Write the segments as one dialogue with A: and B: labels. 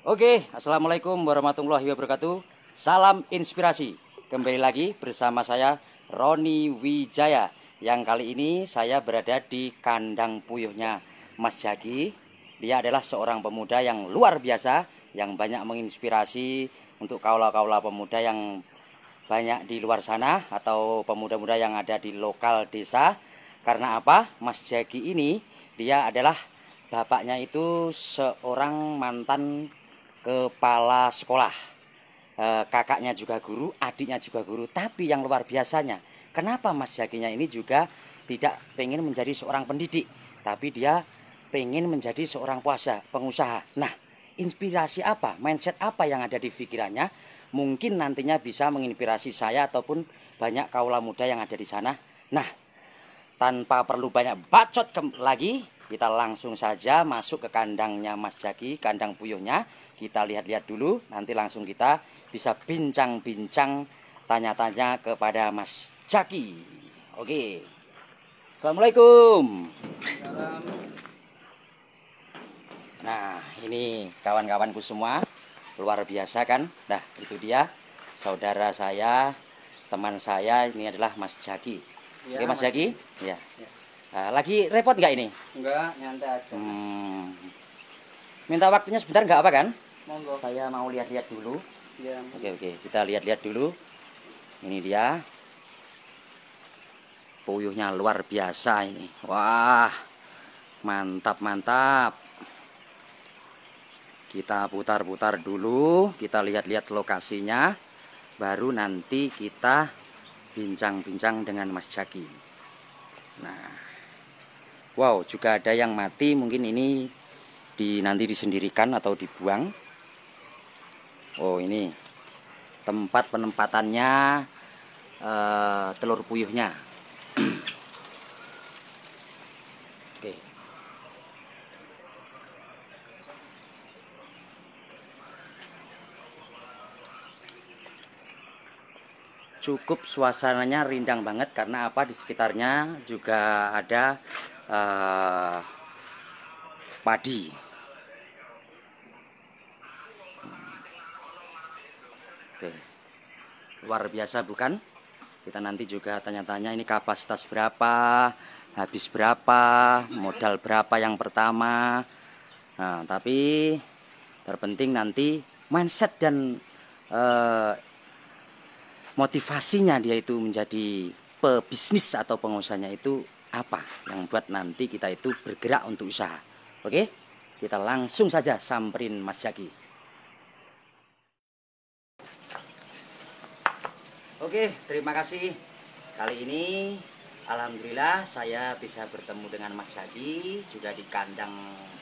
A: Oke, assalamualaikum warahmatullahi wabarakatuh. Salam inspirasi. Kembali lagi bersama saya Roni Wijaya. Yang kali ini saya berada di kandang puyuhnya Mas Jaki. Dia adalah seorang pemuda yang luar biasa, yang banyak menginspirasi untuk kaula-kaula pemuda yang banyak di luar sana atau pemuda-pemuda yang ada di lokal desa. Karena apa? Mas Jaki ini dia adalah bapaknya itu seorang mantan kepala sekolah, kakaknya juga guru, adiknya juga guru. Tapi yang luar biasanya, kenapa Mas Jakinya ini juga tidak pengen menjadi seorang pendidik, tapi dia pengen menjadi seorang pengusaha. Nah, inspirasi apa, mindset apa yang ada di pikirannya, mungkin nantinya bisa menginspirasi saya ataupun banyak kaula muda yang ada di sana. Nah, tanpa perlu banyak bacot lagi, kita langsung saja masuk ke kandangnya Mas Jaki, kandang puyuhnya. Kita lihat-lihat dulu, nanti langsung kita bisa bincang-bincang, tanya-tanya kepada Mas Jaki. Oke. Assalamualaikum. Nah, ini kawan-kawanku semua, luar biasa kan? Nah, itu dia saudara saya, teman saya, ini adalah Mas Jaki.
B: Ya,
A: Oke Mas Jaki? Ya.
B: Ya.
A: Lagi repot nggak ini?
B: Enggak, nyantai aja.
A: Minta waktunya sebentar nggak apa kan?
B: Monggo.
A: Saya mau lihat-lihat dulu.
B: Ya.
A: Oke, kita lihat-lihat dulu. Ini dia. Puyuhnya luar biasa ini. Wah, mantap. Kita putar-putar dulu, kita lihat-lihat lokasinya, baru nanti kita bincang-bincang dengan Mas Jaki. Nah, wow, juga ada yang mati, mungkin ini nanti disendirikan atau dibuang. Oh, ini tempat penempatannya telur puyuhnya. Oke. Cukup suasananya rindang banget karena apa, di sekitarnya juga ada padi. Oke. Luar biasa bukan? Kita nanti juga tanya-tanya ini kapasitas berapa, habis berapa, modal berapa yang pertama. Nah, tapi terpenting nanti mindset dan motivasinya dia itu menjadi pebisnis atau pengusahanya itu apa yang buat nanti kita itu bergerak untuk usaha. Oke, kita langsung saja samperin Mas Jaki. Oke, terima kasih. Kali ini alhamdulillah saya bisa bertemu dengan Mas Jaki juga di kandang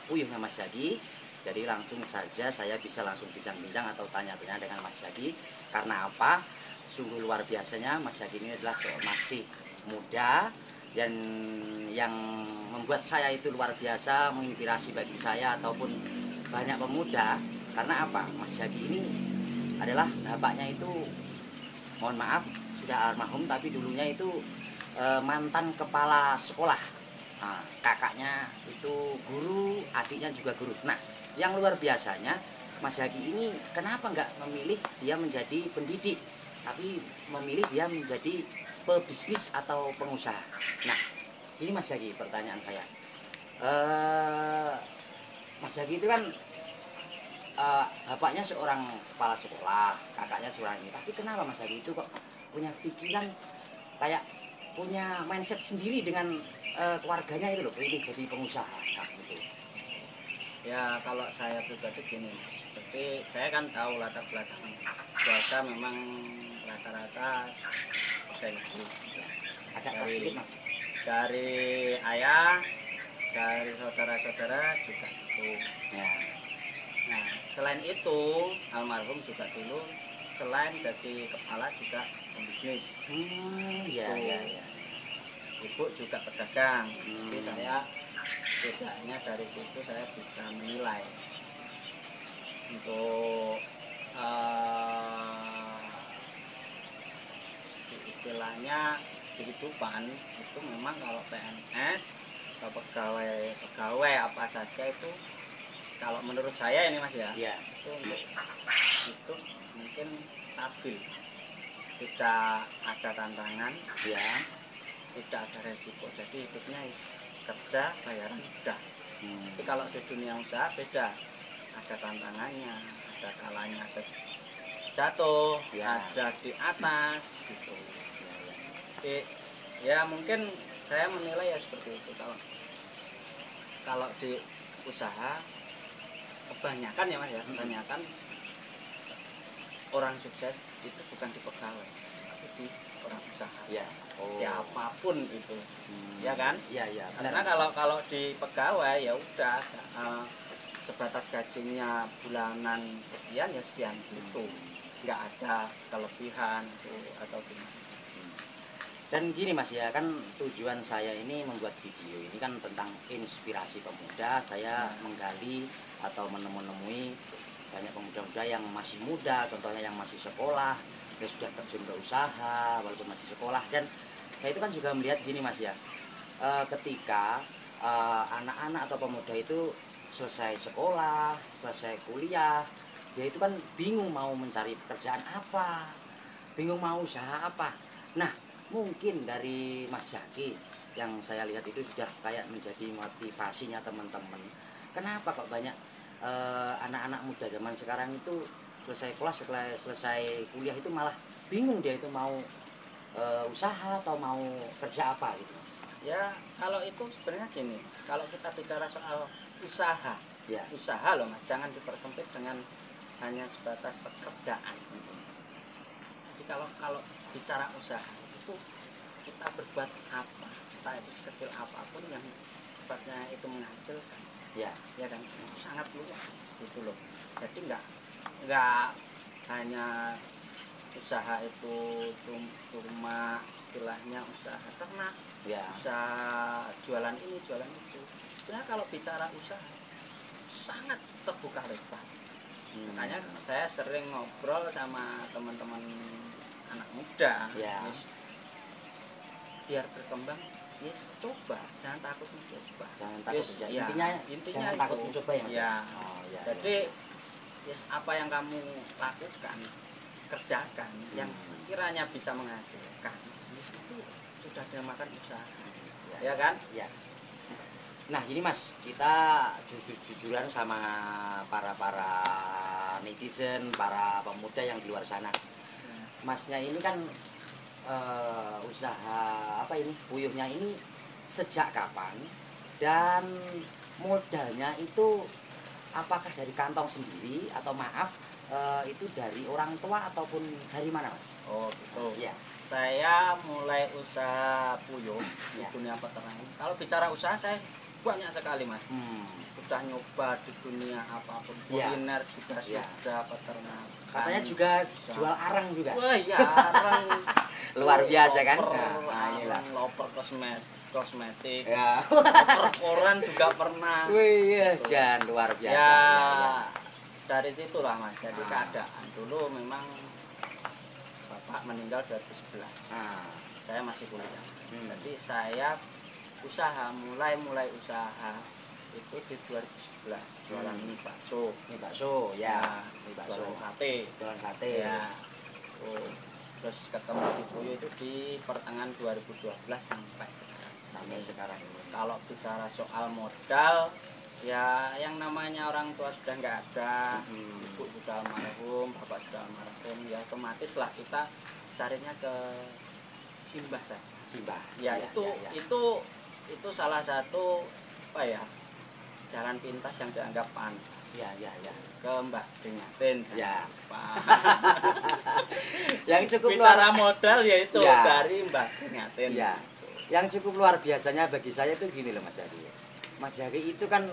A: puyuhnya Mas Jaki. Jadi langsung saja saya bisa langsung bincang-bincang atau tanya-tanya dengan Mas Jaki. Karena apa? Sungguh luar biasanya Mas Jaki ini adalah masih muda dan yang membuat saya itu luar biasa, menginspirasi bagi saya ataupun banyak pemuda. Karena apa? Mas Jaki ini adalah bapaknya itu, mohon maaf sudah almarhum, tapi dulunya itu mantan kepala sekolah. Nah, kakaknya itu guru, adiknya juga guru. Nah, yang luar biasanya Mas Jaki ini kenapa nggak memilih dia menjadi pendidik, tapi memilih dia menjadi pebisnis atau pengusaha. Nah, ini Mas Jaki, pertanyaan saya. Mas Jaki itu kan bapaknya seorang kepala sekolah, kakaknya seorang ini. Tapi kenapa Mas Jaki itu kok punya pikiran kayak punya mindset sendiri dengan keluarganya itu loh, pilih jadi pengusaha. Nah, gitu.
B: Ya, kalau saya pribadi gini, tapi saya kan tahu latar belakang keluarga memang rata-rata dari
A: Ada sedikit Mas.
B: dari ayah, dari saudara-saudara juga itu.
A: Ya.
B: Nah, selain itu almarhum juga dulu selain jadi kepala juga pembisnis.
A: Ya.
B: Ibu juga pedagang. Jadi saya bedanya dari situ saya bisa menilai untuk istilahnya kehidupan itu memang kalau PNS atau pegawai apa saja itu kalau menurut saya ini Mas ya,
A: Ya.
B: itu untuk hidup mungkin stabil, tidak ada tantangan,
A: Ya.
B: tidak ada resiko. Jadi hidupnya kerja bayaran udah. Tapi kalau di dunia usaha beda, ada tantangannya, ada kalanya, ada jatuh,
A: Ya.
B: ada di atas gitu.
A: Ya, ya.
B: Jadi, ya mungkin saya menilai ya seperti itu. Kalau di usaha kebanyakan ya Mas ya, kebanyakan orang sukses itu bukan di pegawai, tapi di orang usaha.
A: Ya. Oh.
B: Siapapun itu, ya kan?
A: Iya, iya.
B: Karena kalau di pegawai ya udah sebatas gajinya bulanan sekian ya sekian gitu, nggak ada kelebihan itu atau gimana.
A: Dan gini Mas ya, kan tujuan saya ini membuat video ini kan tentang inspirasi pemuda. Saya menggali atau menemui banyak pemuda-pemuda yang masih muda, contohnya yang masih sekolah, yang sudah terjun ke usaha walaupun masih sekolah. Dan saya itu kan juga melihat gini Mas ya, ketika anak-anak atau pemuda itu selesai sekolah, selesai kuliah, dia itu kan bingung mau mencari pekerjaan apa, bingung mau usaha apa. Nah, mungkin dari Mas Zaki yang saya lihat itu sudah kayak menjadi motivasinya teman-teman. Kenapa kok banyak anak-anak muda zaman sekarang itu selesai kelas, selesai kuliah itu malah bingung dia itu mau usaha atau mau kerja apa gitu.
B: Ya kalau itu sebenarnya gini, kalau kita bicara soal usaha,
A: Ya.
B: usaha loh Mas, jangan dipersempit dengan hanya sebatas pekerjaan. Jadi kalau bicara usaha itu kita berbuat apa, entah itu sekecil apapun yang sifatnya itu menghasilkan,
A: Ya.
B: ya kan, itu sangat luas gitu loh. Jadi nggak hanya usaha itu cuma istilahnya usaha ternak,
A: Ya.
B: usaha jualan ini jualan itu. Sebenarnya kalau bicara usaha sangat terbuka lebar. Makanya saya sering ngobrol sama teman-teman anak muda,
A: Ya.
B: biar berkembang, yes, coba, jangan takut mencoba.
A: Jangan takut
B: Yes,
A: ya.
B: ya,
A: Intinya jangan takut
B: itu.
A: mencoba ya Mas.
B: Ya.
A: Oh, ya.
B: Jadi yes, apa yang kamu lakukan, kerjakan yang sekiranya bisa menghasilkan, yes, itu sudah dinamakan usaha. Ya kan?
A: Ya. Nah ini Mas, kita jujur-jujuran sama para netizen, para pemuda yang di luar sana. Masnya ini kan usaha apa ini, puyuhnya ini sejak kapan dan modalnya itu apakah dari kantong sendiri atau maaf itu dari orang tua ataupun dari mana Mas?
B: Oh gitu.
A: Ya.
B: Saya mulai usaha puyuh di
A: Ya.
B: dunia peternakan. Kalau bicara usaha saya banyak sekali Mas. Sudah nyoba di dunia apapun,
A: Ya.
B: kuliner juga
A: Ya.
B: sudah, peternakan.
A: Katanya juga jual arang juga.
B: Wah iya, arang
A: Luar biasa kan?
B: Arang, loper kosmetik.
A: Ya.
B: Loper koran juga pernah.
A: Wih, ya, jangan luar biasa.
B: Ya,
A: Ya.
B: dari situlah Mas. Jadi keadaan dulu memang bapak meninggal 2011. Saya masih kuliah. Jadi saya mulai usaha itu di 2011, jualan mie bakso.
A: Mie bakso, ya. Mie bakso.
B: Jualan sate.
A: Jualan sate.
B: Ya. Terus ketemu di Puyuh itu di pertengahan 2012 sampai sekarang.
A: Sampai sekarang ini.
B: Kalau bicara soal modal, ya yang namanya orang tua sudah nggak ada, ibu sudah almarhum, bapak sudah almarhum, ya otomatis lah kita carinya ke simbah saja.
A: Simbah.
B: Ya, itu salah satu apa ya, jalan pintas yang dianggap pantas.
A: Ya.
B: Ke Mbak Dengatin.
A: Ya.
B: Pak.
A: Yang cukup
B: Bicara
A: luar
B: modal yaitu
A: Ya.
B: dari Mbak Dengatin.
A: Ya. Yang cukup luar biasanya bagi saya itu gini loh Mas Jaki. Mas Jaki itu kan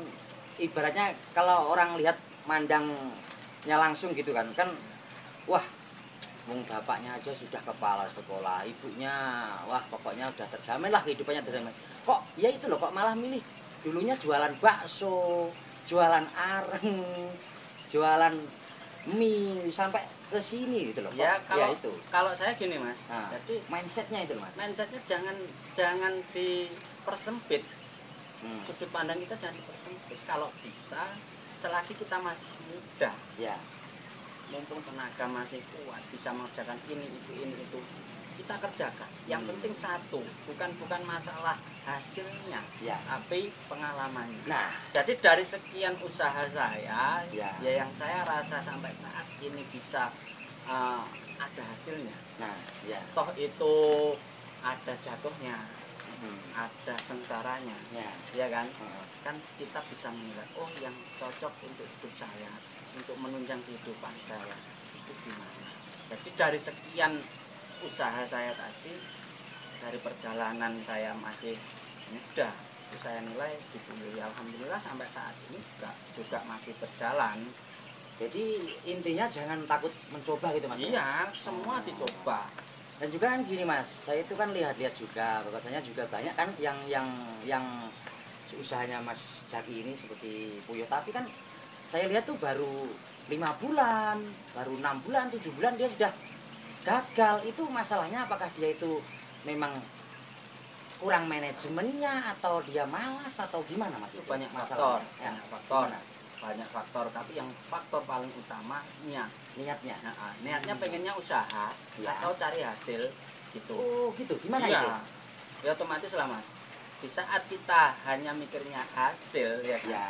A: ibaratnya kalau orang lihat mandangnya langsung gitu kan wah, wong bapaknya aja sudah kepala sekolah, ibunya wah pokoknya udah terjamin lah kehidupannya terjamin. Kok ya itu loh, kok malah milih dulunya jualan bakso, jualan areng, jualan mie sampai ke sini gitu loh.
B: Ya
A: Kok, itu.
B: kalau saya gini Mas.
A: Nah,
B: Jadi
A: mindsetnya itu loh Mas.
B: mindsetnya jangan dipersempit. Sudut pandang kita jangan dipersempit. Kalau bisa selagi kita masih muda,
A: Ya.
B: mumpung tenaga masih kuat, bisa mengerjakan ini itu, kita kerjakan. Yang penting satu, bukan masalah hasilnya,
A: Ya.
B: tapi pengalamannya.
A: Nah,
B: Jadi dari sekian usaha saya,
A: Ya.
B: ya yang saya rasa sampai saat ini bisa ada hasilnya.
A: nah, ya.
B: Toh itu ada jatuhnya, ada sengsaranya,
A: Ya.
B: ya kan? Kan kita bisa menilai, oh yang cocok untuk hidup saya, untuk menunjang kehidupan saya itu gimana. Jadi dari sekian usaha saya tadi, dari perjalanan saya masih muda, itu saya nilai ya alhamdulillah sampai saat ini juga masih berjalan.
A: Jadi intinya jangan takut mencoba gitu Mas.
B: Iya, semua dicoba.
A: Dan juga kan gini Mas, saya itu kan lihat-lihat juga, bahwasanya juga banyak kan yang usahanya Mas Jaki ini seperti Puyo, tapi kan saya lihat tuh baru 5 bulan, baru 6 bulan, 7 bulan dia sudah gagal. Itu masalahnya apakah dia itu memang kurang manajemennya atau dia malas atau gimana Mas?
B: Itu banyak
A: masalahnya.
B: faktor,
A: Ya,
B: banyak faktor, tapi yang faktor paling utama niat.
A: niatnya.
B: Nah, niatnya pengennya usaha
A: Ya.
B: atau cari hasil gitu.
A: Oh gitu, gimana
B: Iya.
A: itu?
B: Ya otomatis lah Mas. Di saat kita hanya mikirnya hasil ya, kan?
A: Ya,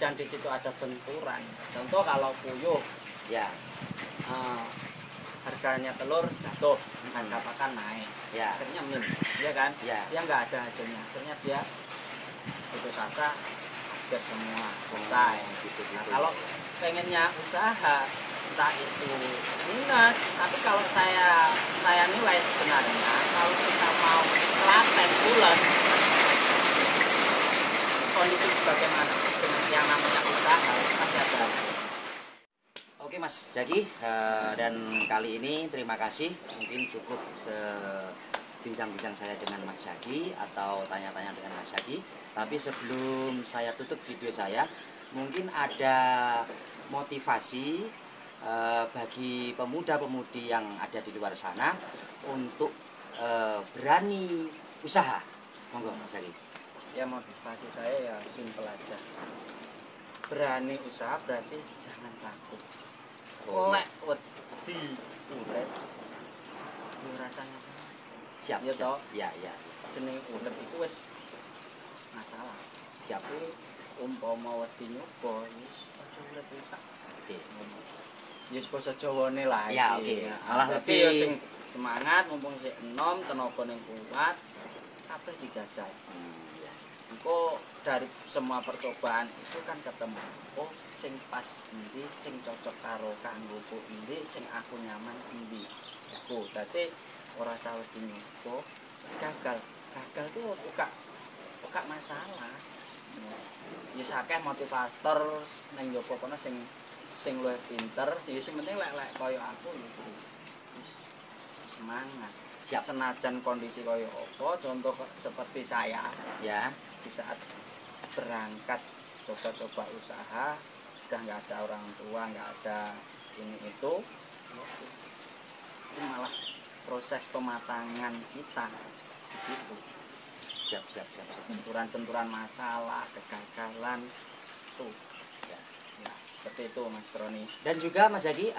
B: Dan di situ ada benturan. Contoh kalau puyuh,
A: ya,
B: harganya telur jatuh, harga pakan naik,
A: ya,
B: akhirnya min, ya kan?
A: Ya.
B: Dia nggak ada hasilnya, akhirnya dia putus asa, hampir semua selesai.
A: gitu.
B: Nah, kalau pengennya usaha, entah itu minus, tapi kalau saya nilai sebenarnya kalau kita mau telaten bulan, kondisi sebagaimana dengan yang namanya usaha pasti ada hasil.
A: Oke Mas Jaki, dan kali ini terima kasih, mungkin cukup bincang-bincang saya dengan Mas Jaki atau tanya-tanya dengan Mas Jaki. Tapi sebelum saya tutup video saya, mungkin ada motivasi bagi pemuda-pemudi yang ada di luar sana untuk berani usaha. Monggo Mas Jaki.
B: Ya motivasi saya ya simpel aja, berani usaha berarti jangan takut. Lek wedi urip yo rasanya
A: Siap,
B: ya toh,
A: Ya, ya.
B: jenenge urip itu wis masalah.
A: Siap.
B: Tapi umpama wedi nyoba wis aja urip tak.
A: Oke.
B: Ya wis basa Jawane lah
A: Ya,
B: iki.
A: oke.
B: Malah
A: Berarti
B: ya sing semangat mumpung sik enom tenagane kuat kabeh dijajal.
A: Ya.
B: Engko dari semua percobaan itu kan ketemu, oh sing pas endi, sing cocok karo kanggoku endi, sing aku nyaman endi. Iku dadi ora usah wedi nyoba, gagal itu buka masalah. Ya akeh motivator ning njaba kono sing luwih pinter, sing penting lek kaya aku iku wis semangat.
A: Siap.
B: Senajan kondisi kaya apa, contoh seperti saya
A: Ya.
B: di saat berangkat coba-coba usaha sudah nggak ada orang tua, nggak ada ini itu malah proses pematangan kita di situ.
A: Siap.
B: Benturan masalah, kegagalan tuh ya, seperti itu Mas Roni.
A: Dan juga Mas Jaki,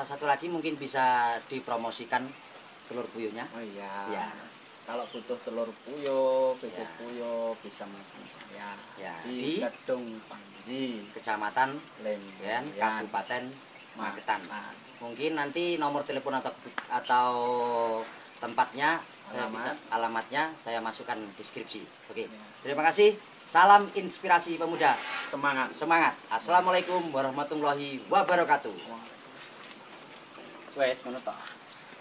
A: satu lagi mungkin bisa dipromosikan telur puyuhnya.
B: Oh iya.
A: Ya.
B: Kalau butuh telur puyuh, bibit
A: Ya.
B: puyuh bisa menghubungi saya
A: Ya,
B: di
A: di
B: Kedung Panji,
A: Kecamatan
B: Lemben,
A: Kabupaten Magetan.
B: Magetan.
A: Mungkin nanti nomor telepon atau tempatnya alamatnya saya masukkan deskripsi. Oke.
B: Ya.
A: Terima kasih. Salam inspirasi pemuda.
B: Semangat.
A: Semangat. Assalamualaikum warahmatullahi wabarakatuh.
B: Wes, ngono tok.